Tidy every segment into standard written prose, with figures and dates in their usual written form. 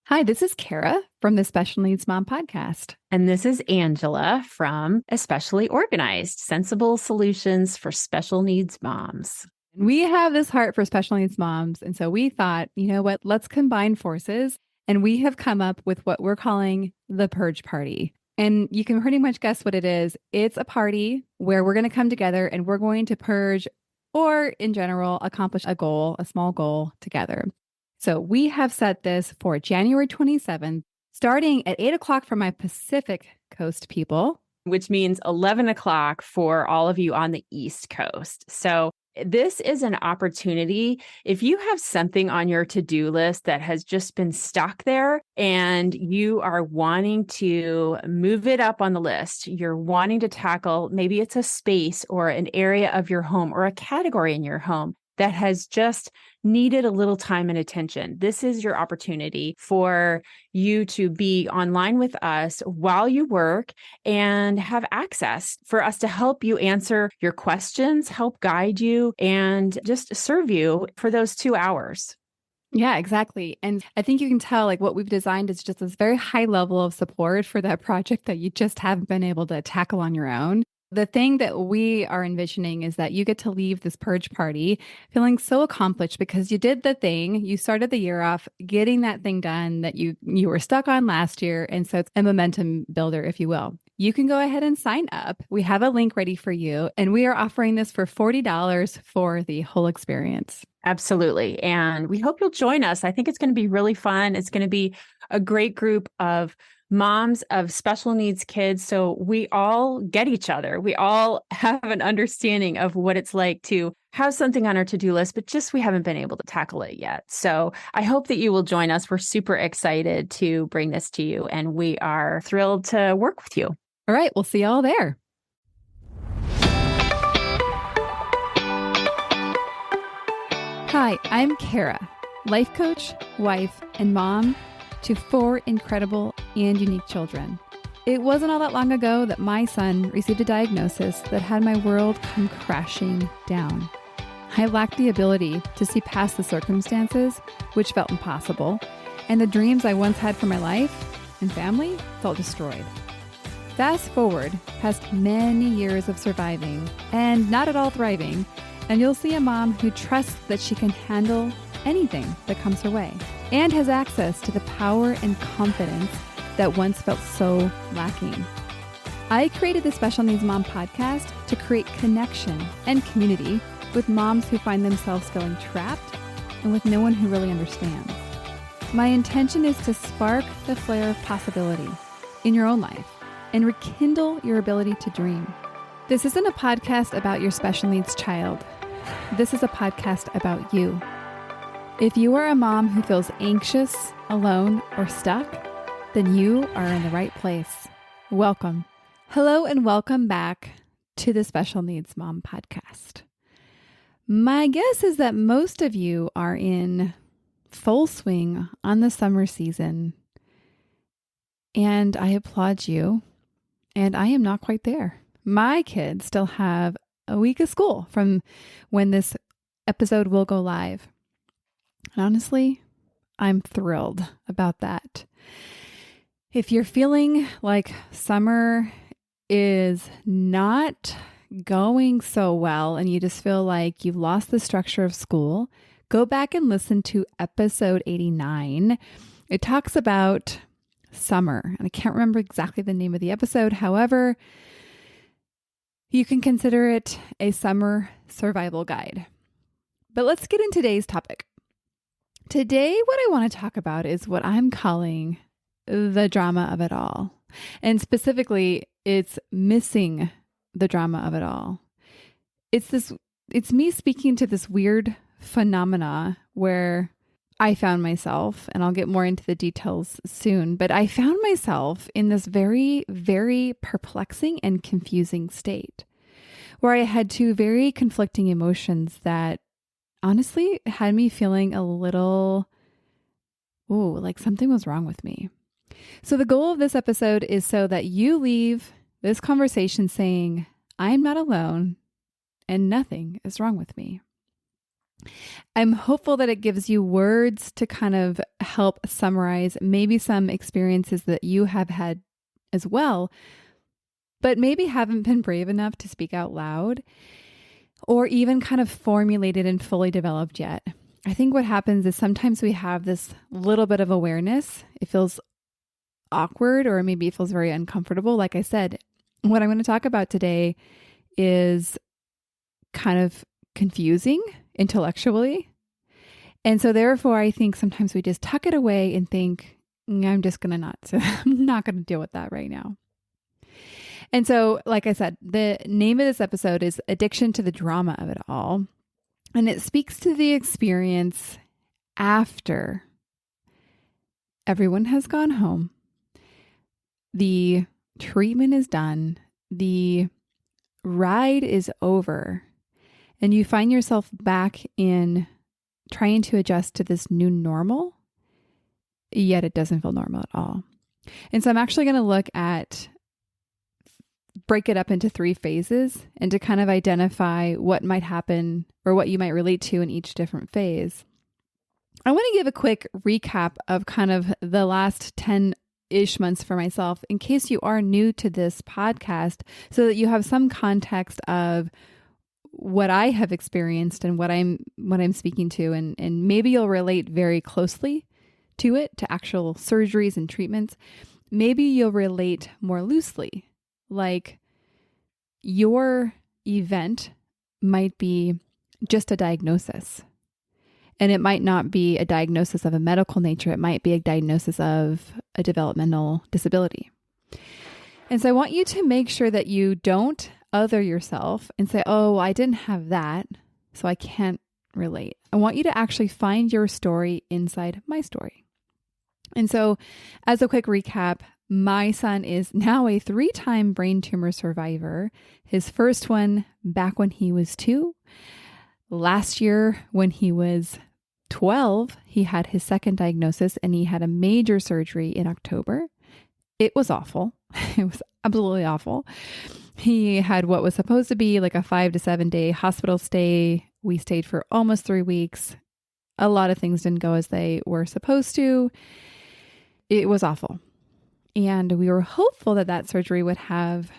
Hi, this is Kara from the Special Needs Mom podcast. And this is Angela from Especially Organized, Sensible Solutions for Special Needs Moms. We have this heart for special needs moms. And so we thought, you know what, let's combine forces. And we have come up with what we're calling the Purge Party. And you can pretty much guess what it is. It's a party where we're going to come together and we're going to purge, or in general, accomplish a goal, a small goal together. So we have set this for January 27th, starting at 8 o'clock for my Pacific Coast people. Which means 11 o'clock for all of you on the East Coast. So this is an opportunity. If you have something on your to-do list that has just been stuck there and you are wanting to move it up on the list, you're wanting to tackle, maybe it's a space or an area of your home or a category in your home that has just needed a little time and attention. This is your opportunity for you to be online with us while you work and have access for us to help you answer your questions, help guide you, and just serve you for those 2 hours. Yeah, exactly. And I think you can tell like what we've designed is just this very high level of support for that project that you just haven't been able to tackle on your own. The thing that we are envisioning is that you get to leave this purge party feeling so accomplished because you did the thing. You started the year off getting that thing done that you were stuck on last year. And so it's a momentum builder, if you will. You can go ahead and sign up. We have a link ready for you. And we are offering this for $40 for the whole experience. Absolutely. And we hope you'll join us. I think it's going to be really fun. It's going to be a great group of moms of special needs kids. So we all get each other. We all have an understanding of what it's like to have something on our to-do list, but just we haven't been able to tackle it yet. So I hope that you will join us. We're super excited to bring this to you, and we are thrilled to work with you. All right. We'll see you all there. Hi, I'm Kara, life coach, wife, and mom to 4 incredible and unique children. It wasn't all that long ago that my son received a diagnosis that had my world come crashing down. I lacked the ability to see past the circumstances, which felt impossible, and the dreams I once had for my life and family felt destroyed. Fast forward past many years of surviving and not at all thriving, and you'll see a mom who trusts that she can handle anything that comes her way and has access to the power and confidence that once felt so lacking. I created the Special Needs Mom podcast to create connection and community with moms who find themselves feeling trapped and with no one who really understands. My intention is to spark the flare of possibility in your own life and rekindle your ability to dream. This isn't a podcast about your special needs child. This is a podcast about you. If you are a mom who feels anxious, alone, or stuck, then you are in the right place. Welcome. Hello and welcome back to the Special Needs Mom podcast. My guess is that most of you are in full swing on the summer season, and I applaud you, and I am not quite there. My kids still have a week of school from when this episode will go live. Honestly, I'm thrilled about that. If you're feeling like summer is not going so well and you just feel like you've lost the structure of school, go back and listen to episode 89. It talks about summer, and I can't remember exactly the name of the episode. However, you can consider it a summer survival guide. But let's get into today's topic. Today, what I want to talk about is what I'm calling the drama of it all. And specifically, it's missing the drama of it all. It's me speaking to this weird phenomena where I found myself, and I'll get more into the details soon, but I found myself in this very, very perplexing and confusing state where I had 2 very conflicting emotions that honestly had me feeling a little, like something was wrong with me. So the goal of this episode is so that you leave this conversation saying, I'm not alone and nothing is wrong with me. I'm hopeful that it gives you words to kind of help summarize maybe some experiences that you have had as well, but maybe haven't been brave enough to speak out loud or even kind of formulated and fully developed yet. I think what happens is sometimes we have this little bit of awareness. It feels awkward or maybe it feels very uncomfortable. Like I said, what I'm going to talk about today is kind of confusing intellectually. And so therefore, I think sometimes we just tuck it away and think, I'm not going to deal with that right now. And so, like I said, the name of this episode is Addiction to the Drama of It All. And it speaks to the experience after everyone has gone home. The treatment is done. The ride is over. And you find yourself back in trying to adjust to this new normal, yet it doesn't feel normal at all. And so I'm actually going to break it up into 3 phases and to kind of identify what might happen or what you might relate to in each different phase. I want to give a quick recap of kind of the last 10-ish months for myself in case you are new to this podcast so that you have some context of what I have experienced and what I'm speaking to, and maybe you'll relate very closely to it, to actual surgeries and treatments. Maybe you'll relate more loosely, like your event might be just a diagnosis. And it might not be a diagnosis of a medical nature. It might be a diagnosis of a developmental disability. And so I want you to make sure that you don't other yourself and say, oh, I didn't have that, so I can't relate. I want you to actually find your story inside my story. And so as a quick recap, my son is now a 3-time brain tumor survivor. His first one back when he was 2. Last year, when he was 12, he had his second diagnosis and he had a major surgery in October. It was awful. It was absolutely awful. He had what was supposed to be like a 5 to 7 day hospital stay. We stayed for almost 3 weeks. A lot of things didn't go as they were supposed to. It was awful. And we were hopeful that that surgery would have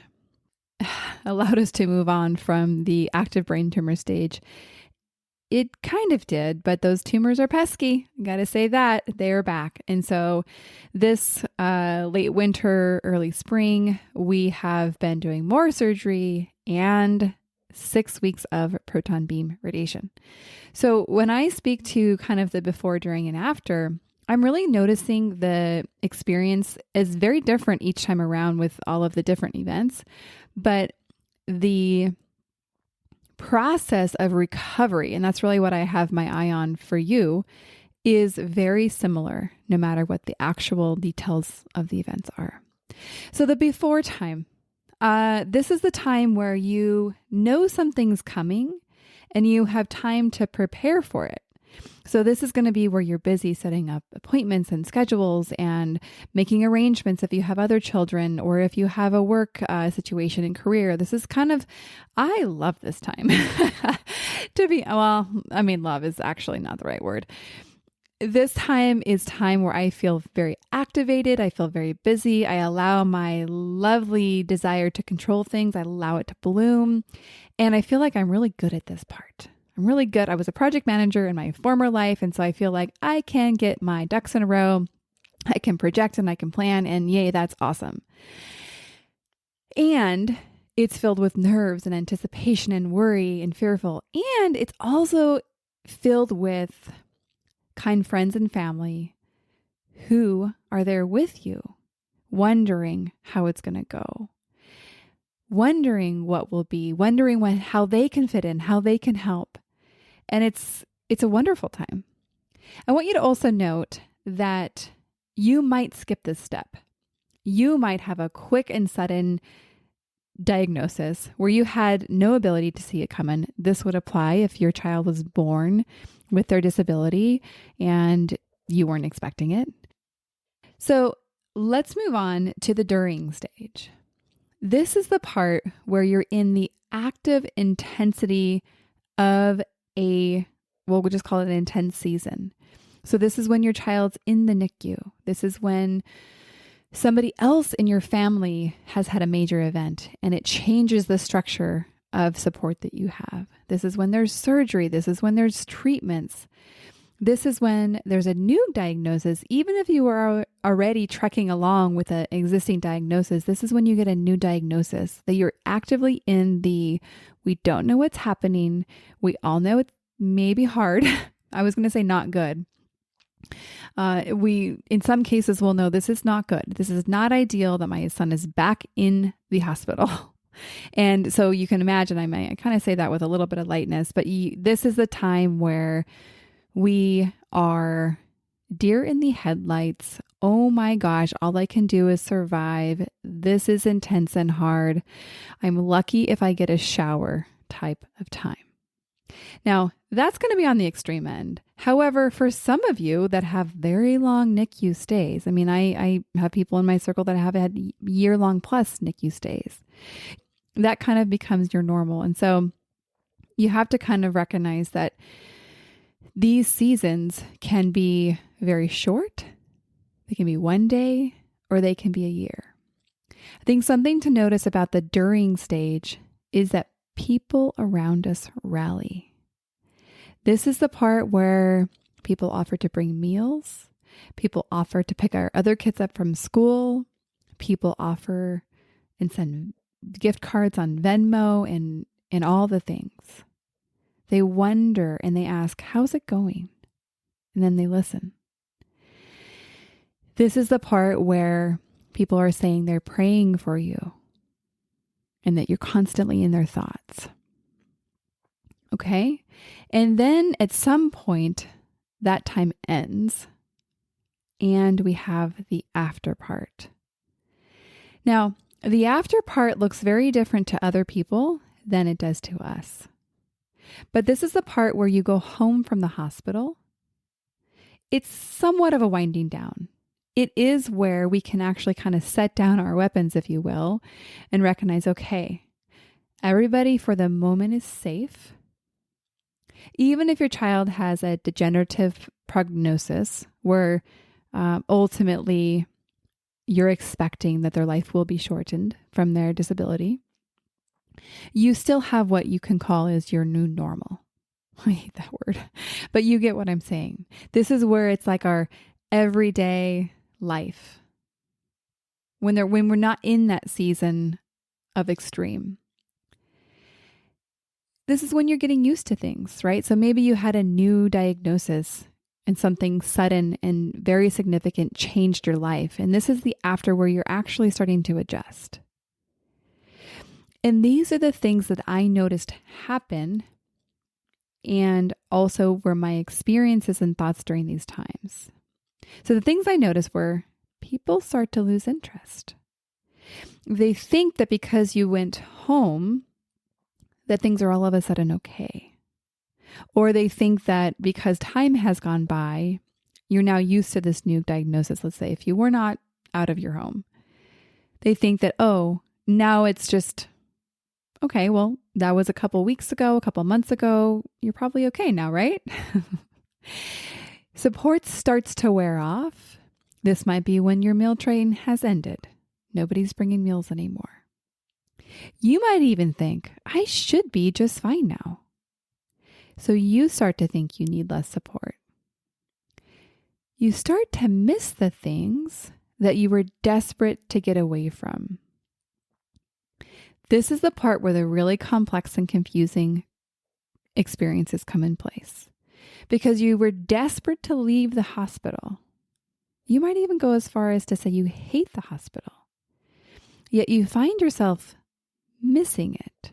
allowed us to move on from the active brain tumor stage. It kind of did, but those tumors are pesky. Got to say that. They're back. And so this late winter, early spring, we have been doing more surgery and 6 weeks of proton beam radiation. So when I speak to kind of the before, during, and after, I'm really noticing the experience is very different each time around with all of the different events, but the process of recovery, and that's really what I have my eye on for you, is very similar no matter what the actual details of the events are. So the before time, this is the time where you know something's coming and you have time to prepare for it. So this is going to be where you're busy setting up appointments and schedules and making arrangements if you have other children or if you have a work situation and career. This is kind of, I love this time. Love is actually not the right word. This time is time where I feel very activated. I feel very busy. I allow my lovely desire to control things. I allow it to bloom. And I feel like I'm really good at this part. I'm really good. I was a project manager in my former life. And so I feel like I can get my ducks in a row. I can project and I can plan, and yay, that's awesome. And it's filled with nerves and anticipation and worry and fearful. And it's also filled with kind friends and family who are there with you, wondering how it's going to go, wondering what will be, wondering how they can fit in, how they can help. And it's a wonderful time. I want you to also note that you might skip this step. You might have a quick and sudden diagnosis where you had no ability to see it coming. This would apply if your child was born with their disability and you weren't expecting it. So let's move on to the during stage. This is the part where you're in the active intensity of a we'll just call it an intense season. So this is when your child's in the NICU. This is when somebody else in your family has had a major event and it changes the structure of support that you have. This is when there's surgery. This is when there's treatments. This is when there's a new diagnosis. Even if you are already trekking along with an existing diagnosis, this is when you get a new diagnosis that you're actively in we don't know what's happening. We all know it may be hard. I was going to say not good. We, in some cases, will know this is not good. This is not ideal that my son is back in the hospital. And so you can imagine, I kind of say that with a little bit of lightness, but this is the time where we are deer in the headlights. Oh my gosh, all I can do is survive. This is intense and hard. I'm lucky if I get a shower type of time. Now, that's going to be on the extreme end. However, for some of you that have very long NICU stays, I mean, I have people in my circle that have had year-long plus NICU stays. That kind of becomes your normal. And so you have to kind of recognize that these seasons can be very short. They can be one day or they can be a year. I think something to notice about the during stage is that people around us rally. This is the part where people offer to bring meals. People offer to pick our other kids up from school. People offer and send gift cards on Venmo and all the things. They wonder and they ask, how's it going? And then they listen. This is the part where people are saying they're praying for you and that you're constantly in their thoughts. Okay? And then at some point, that time ends and we have the after part. Now, the after part looks very different to other people than it does to us. But this is the part where you go home from the hospital. It's somewhat of a winding down. It is where we can actually kind of set down our weapons, if you will, and recognize, okay, everybody for the moment is safe. Even if your child has a degenerative prognosis where ultimately you're expecting that their life will be shortened from their disability, you still have what you can call is your new normal. I hate that word, but you get what I'm saying. This is where it's like our everyday life. When we're not in that season of extreme. This is when you're getting used to things, right? So maybe you had a new diagnosis and something sudden and very significant changed your life. And this is the after where you're actually starting to adjust. And these are the things that I noticed happen and also were my experiences and thoughts during these times. So the things I noticed were people start to lose interest. They think that because you went home, that things are all of a sudden okay. Or they think that because time has gone by, you're now used to this new diagnosis. Let's say if you were not out of your home, they think that, oh, now it's just, okay, well, that was a couple weeks ago, a couple months ago. You're probably okay now, right? Support starts to wear off. This might be when your meal train has ended. Nobody's bringing meals anymore. You might even think, I should be just fine now. So you start to think you need less support. You start to miss the things that you were desperate to get away from. This is the part where the really complex and confusing experiences come in place. Because you were desperate to leave the hospital. You might even go as far as to say you hate the hospital. Yet you find yourself missing it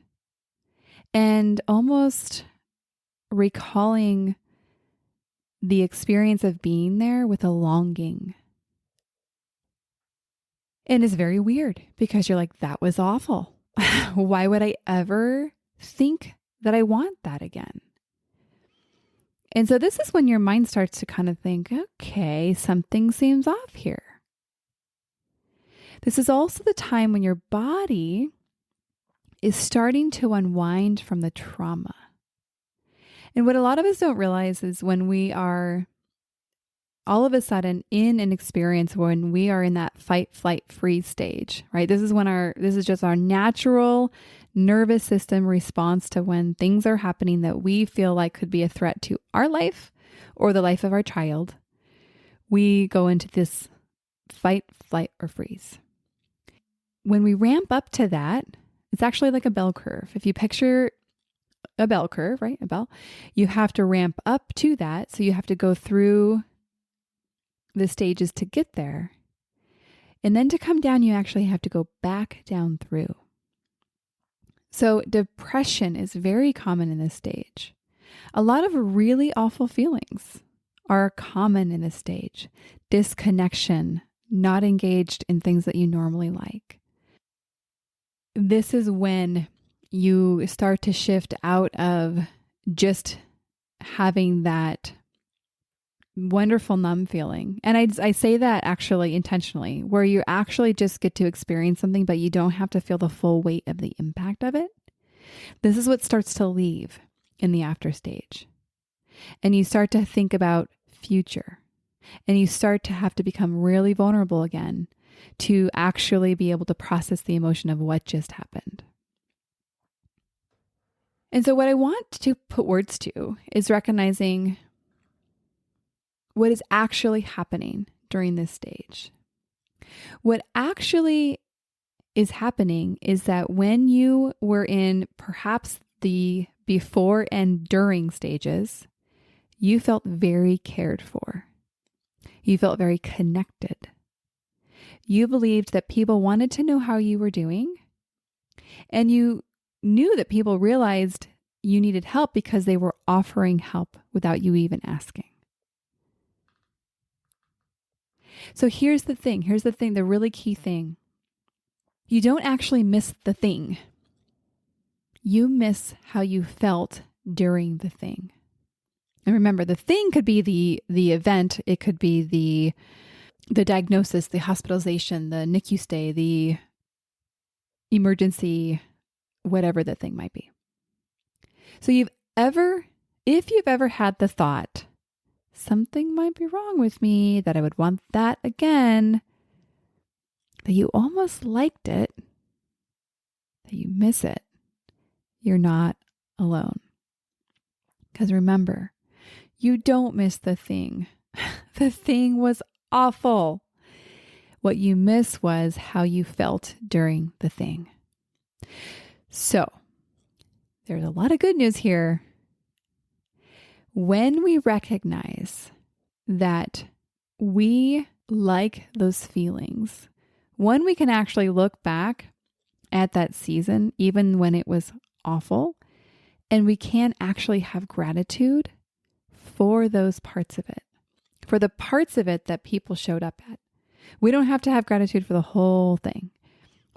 and almost recalling the experience of being there with a longing. And it's very weird because you're like, that was awful. Why would I ever think that I want that again? And so this is when your mind starts to kind of think, okay, something seems off here. This is also the time when your body is starting to unwind from the trauma. And what a lot of us don't realize is when we are all of a sudden in an experience when we are in that fight, flight, freeze stage, right? This is just our natural nervous system response to when things are happening that we feel like could be a threat to our life or the life of our child. We go into this fight, flight, or freeze. When we ramp up to that, it's actually like a bell curve. If you picture a bell curve, right? A bell, you have to ramp up to that. So you have to go through the stages to get there. And then to come down, you actually have to go back down through. So depression is very common in this stage. A lot of really awful feelings are common in this stage. Disconnection, not engaged in things that you normally like. This is when you start to shift out of just having that wonderful numb feeling. And I say that actually intentionally, where you actually just get to experience something, but you don't have to feel the full weight of the impact of it. This is what starts to leave in the after stage. And you start to think about future. And you start to have to become really vulnerable again to actually be able to process the emotion of what just happened. And so what I want to put words to is recognizing what is actually happening during this stage. What actually is happening is that when you were in perhaps the before and during stages, you felt very cared for. You felt very connected. You believed that people wanted to know how you were doing, and you knew that people realized you needed help because they were offering help without you even asking. So here's the thing, the really key thing. You don't actually miss the thing. You miss how you felt during the thing. And remember, the thing could be the event. It could be the diagnosis, the hospitalization, the NICU stay, the emergency, whatever the thing might be. So if you've ever had the thought, something might be wrong with me, that I would want that again, that you almost liked it, that you miss it, you're not alone. Because remember, you don't miss the thing. The thing was awful. What you miss was how you felt during the thing. So, there's a lot of good news here. When we recognize that we like those feelings, when we can actually look back at that season, even when it was awful, and we can actually have gratitude for those parts of it, for the parts of it that people showed up at. We don't have to have gratitude for the whole thing.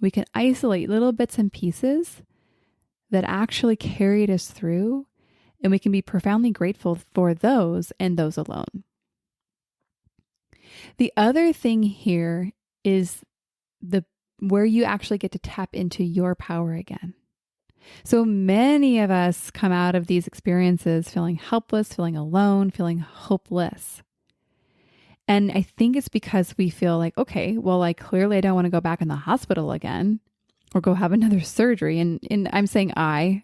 We can isolate little bits and pieces that actually carried us through, and we can be profoundly grateful for those and those alone. The other thing here is where you actually get to tap into your power again. So many of us come out of these experiences feeling helpless, feeling alone, feeling hopeless. And I think it's because we feel like, okay, well, like clearly I don't want to go back in the hospital again or go have another surgery. And I'm saying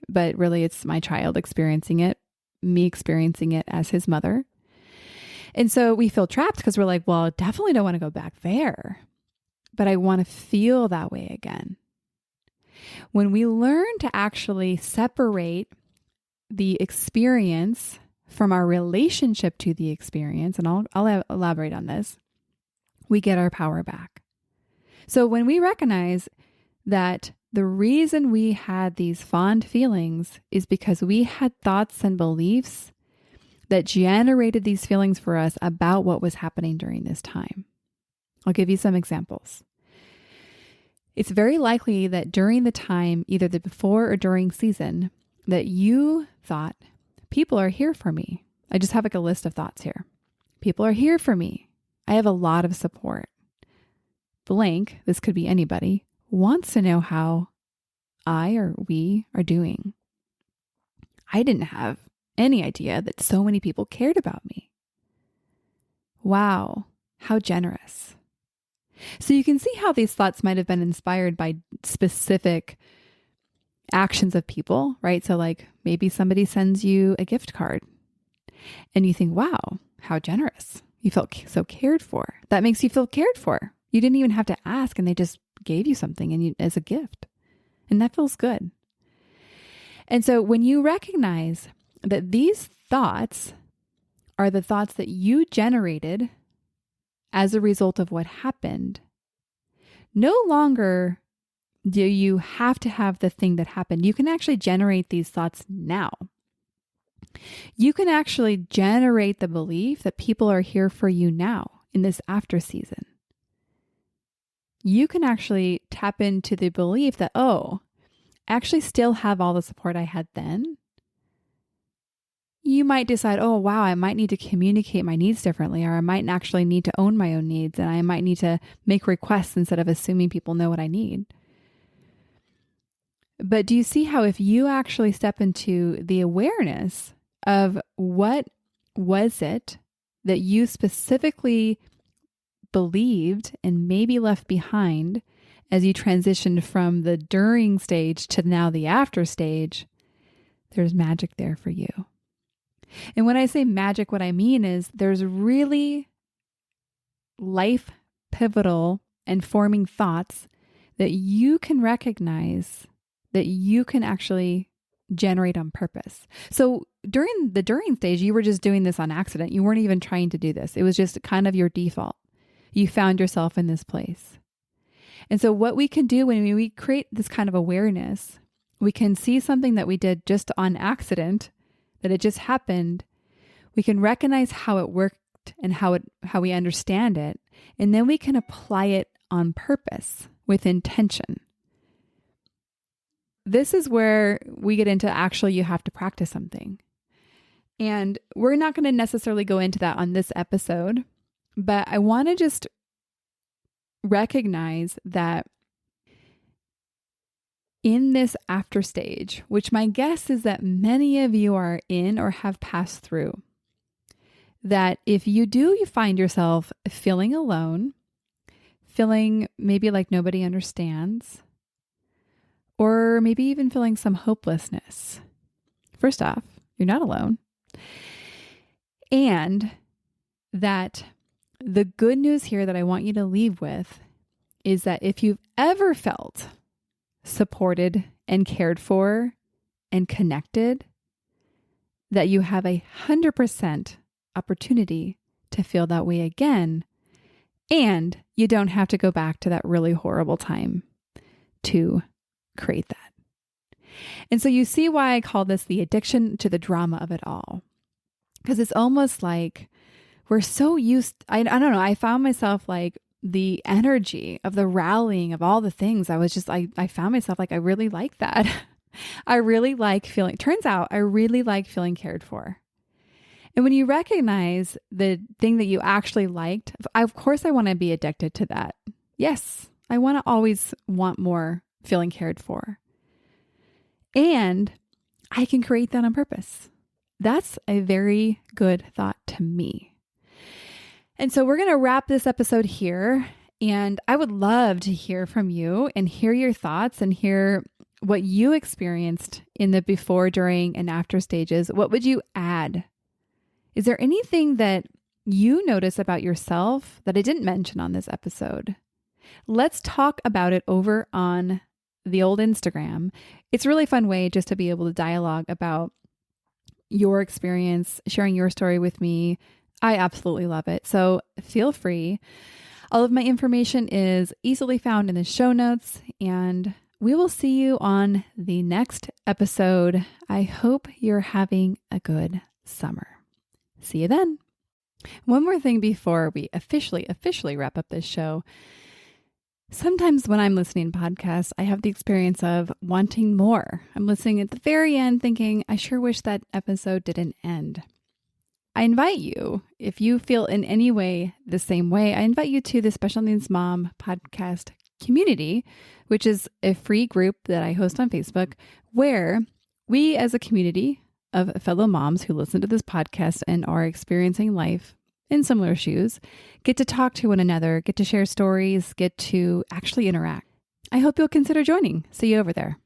but really it's my child experiencing it, me experiencing it as his mother. And so we feel trapped because we're like, well, I definitely don't want to go back there, but I want to feel that way again. When we learn to actually separate the experience from our relationship to the experience, and I'll elaborate on this, we get our power back. So when we recognize that the reason we had these fond feelings is because we had thoughts and beliefs that generated these feelings for us about what was happening during this time. I'll give you some examples. It's very likely that during the time, either the before or during season, that you thought, people are here for me. I just have like a list of thoughts here. People are here for me. I have a lot of support. Blank, this could be anybody, wants to know how I or we are doing. I didn't have any idea that so many people cared about me. Wow, how generous. So you can see how these thoughts might have been inspired by specific actions of people, right? So like maybe somebody sends you a gift card and you think, wow, how generous. You felt so cared for. That makes you feel cared for. You didn't even have to ask and they just gave you something as a gift. And that feels good. And so when you recognize that these thoughts are the thoughts that you generated as a result of what happened, no longer do you have to have the thing that happened. You can actually generate these thoughts now. You can actually generate the belief that people are here for you now in this after season. You can actually tap into the belief that, oh, I actually still have all the support I had then. You might decide, oh, wow, I might need to communicate my needs differently, or I might actually need to own my own needs, and I might need to make requests instead of assuming people know what I need. But do you see how if you actually step into the awareness of what was it that you specifically believed and maybe left behind as you transitioned from the during stage to now the after stage, there's magic there for you. And when I say magic, what I mean is there's really life pivotal and forming thoughts that you can recognize that you can actually generate on purpose. So during the during stage, you were just doing this on accident. You weren't even trying to do this. It was just kind of your default. You found yourself in this place. And so what we can do when we create this kind of awareness, we can see something that we did just on accident, that it just happened. We can recognize how it worked and how we understand it. And then we can apply it on purpose with intention. This is where we get into actually you have to practice something. And we're not going to necessarily go into that on this episode, but I want to just recognize that in this after stage, which my guess is that many of you are in or have passed through, that if you find yourself feeling alone, feeling maybe like nobody understands, or maybe even feeling some hopelessness. First off, you're not alone. And that the good news here that I want you to leave with is that if you've ever felt supported and cared for and connected, that you have 100% opportunity to feel that way again. And you don't have to go back to that really horrible time to create that. And so you see why I call this the addiction to the drama of it all. Because it's almost like we're so used, I don't know, I found myself like the energy of the rallying of all the things. I found myself like, I really like that. I really like turns out I really like feeling cared for. And when you recognize the thing that you actually liked, of course I want to be addicted to that. Yes, I want to always want more feeling cared for. And I can create that on purpose. That's a very good thought to me. And so we're going to wrap this episode here. And I would love to hear from you and hear your thoughts and hear what you experienced in the before, during, and after stages. What would you add? Is there anything that you notice about yourself that I didn't mention on this episode? Let's talk about it over on the old Instagram. It's a really fun way just to be able to dialogue about your experience, sharing your story with me. I absolutely love it. So feel free. All of my information is easily found in the show notes, and we will see you on the next episode. I hope you're having a good summer. See you then. One more thing before we officially wrap up this show. Sometimes when I'm listening to podcasts, I have the experience of wanting more. I'm listening at the very end thinking, I sure wish that episode didn't end. I invite you, if you feel in any way the same way, I invite you to the Special Needs Mom podcast community, which is a free group that I host on Facebook, where we as a community of fellow moms who listen to this podcast and are experiencing life in similar shoes get to talk to one another, get to share stories, get to actually interact. I hope you'll consider joining. See you over there.